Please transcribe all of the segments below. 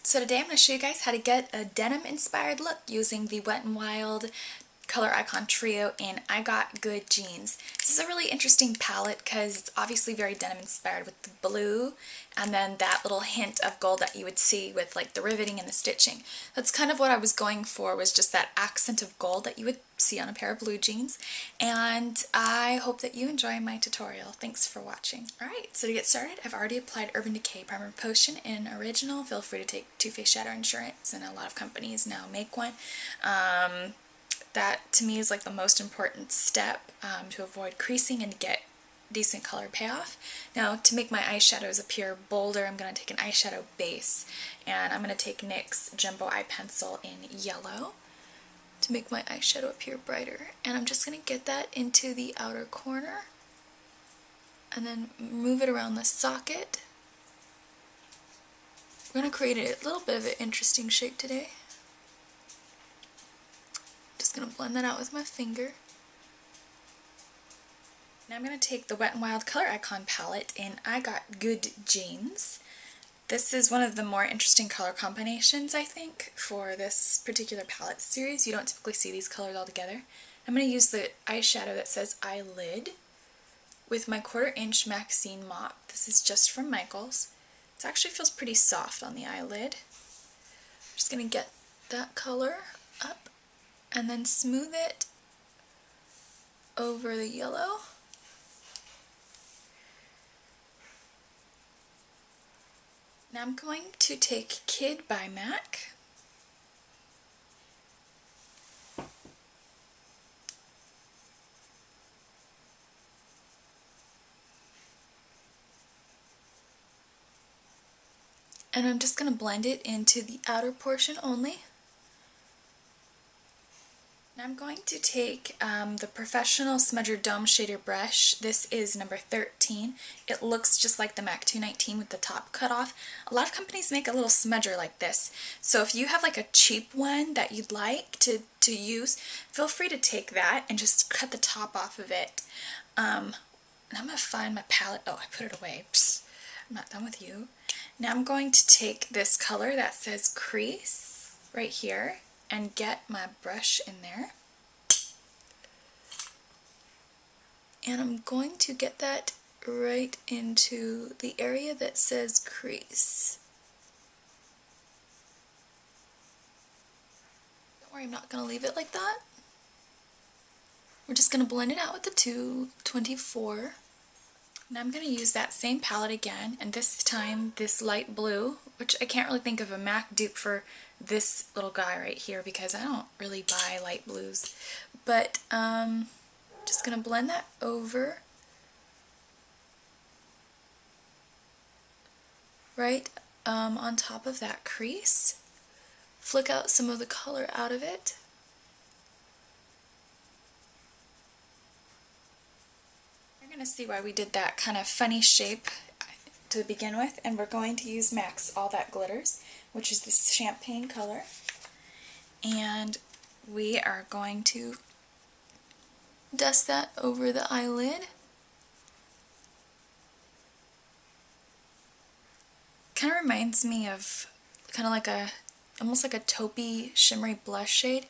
So today I'm going to show you guys how to get a denim inspired look using the Wet n Wild Coloricon Trio in I Got Good Jeans. This is a really interesting palette because it's obviously very denim inspired with the blue and then that little hint of gold that you would see with like the riveting and the stitching. That's kind of what I was going for, was just that accent of gold that you would see on a pair of blue jeans. And I hope that you enjoy my tutorial. Thanks for watching. Alright, so to get started, I've already applied Urban Decay Primer Potion in Original. Feel free to take Too Faced Shadow Insurance, and a lot of companies now make one. That to me is like the most important step to avoid creasing and get decent color payoff. Now to make my eyeshadows appear bolder, I'm going to take an eyeshadow base, and I'm going to take NYX Jumbo Eye Pencil in yellow to make my eyeshadow appear brighter. And I'm just going to get that into the outer corner and then move it around the socket. We're going to create a little bit of an interesting shape today. Just going to blend that out with my finger. Now I'm going to take the Wet n Wild Coloricon palette in I Got Good Jeans. This is one of the more interesting color combinations, I think, for this particular palette series. You don't typically see these colors all together. I'm going to use the eyeshadow that says eyelid with my 1/4 inch Maxine mop. This is just from Michaels. It actually feels pretty soft on the eyelid. I'm just going to get that color up and then smooth it over the yellow. Now I'm going to take Kid by MAC. And I'm just going to blend it into the outer portion only. Now I'm going to take the Professional Smudger Dome Shader brush. This is number 13. It looks just like the MAC 219 with the top cut off. A lot of companies make a little smudger like this. So if you have like a cheap one that you'd like to use, feel free to take that and just cut the top off of it. And I'm going to find my palette. Oh, I put it away. Psst. I'm not done with you. Now I'm going to take this color that says crease right here and get my brush in there. And I'm going to get that right into the area that says crease. Don't worry, I'm not going to leave it like that. We're just going to blend it out with the 224. Now I'm going to use that same palette again, and this time this light blue, which I can't really think of a MAC dupe for this little guy right here because I don't really buy light blues. But just going to blend that over right on top of that crease. Flick out some of the color out of it. You're going to see why we did that kind of funny shape to begin with, and we're going to use MAC's All That Glitters, which is this champagne color, and we are going to dust that over the eyelid. Kind of reminds me of kind of like almost like a taupey shimmery blush shade.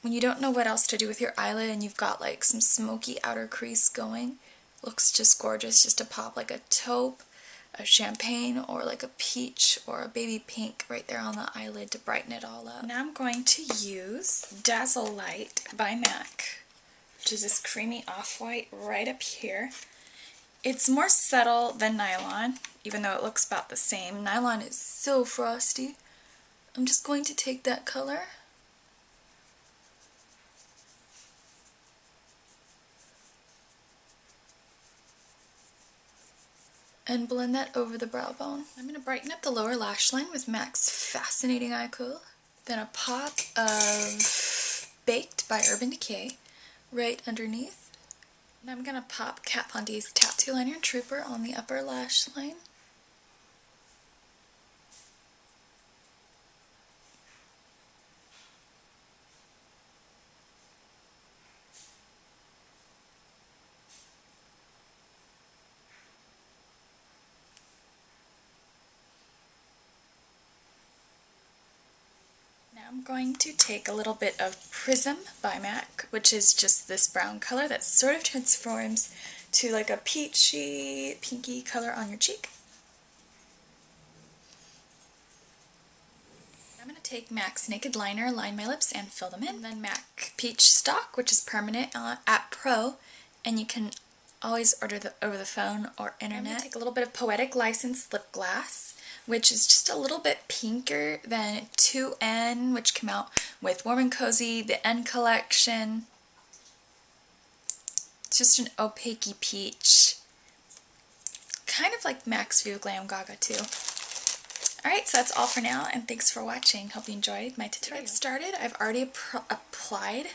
When you don't know what else to do with your eyelid and you've got like some smoky outer crease going, looks just gorgeous just to pop like a taupe, a champagne, or like a peach or a baby pink right there on the eyelid to brighten it all up. Now I'm going to use Dazzlelight by MAC, which is this creamy off-white right up here. It's more subtle than nylon, even though it looks about the same. Nylon is so frosty. I'm just going to take that color and blend that over the brow bone. I'm going to brighten up the lower lash line with MAC's Fascinating Eye Kohl. Then a pop of Baked by Urban Decay right underneath. And I'm going to pop Kat Von D's Tattoo Liner Trooper on the upper lash line. I'm going to take a little bit of Prism by MAC, which is just this brown color that sort of transforms to like a peachy, pinky color on your cheek. I'm going to take MAC's Naked Liner, line my lips, and fill them in. And then MAC Peach Stock, which is permanent at Pro, and you can always order over the phone or internet. I'm going to take a little bit of Poetic License Lip Glass, which is just a little bit pinker than 2N, which came out with Warm and Cozy, the N collection. It's just an opaque peach. Kind of like MAC's View Glam Gaga too. Alright, so that's all for now, and thanks for watching. Hope you enjoyed my tutorial. To get started, I've already applied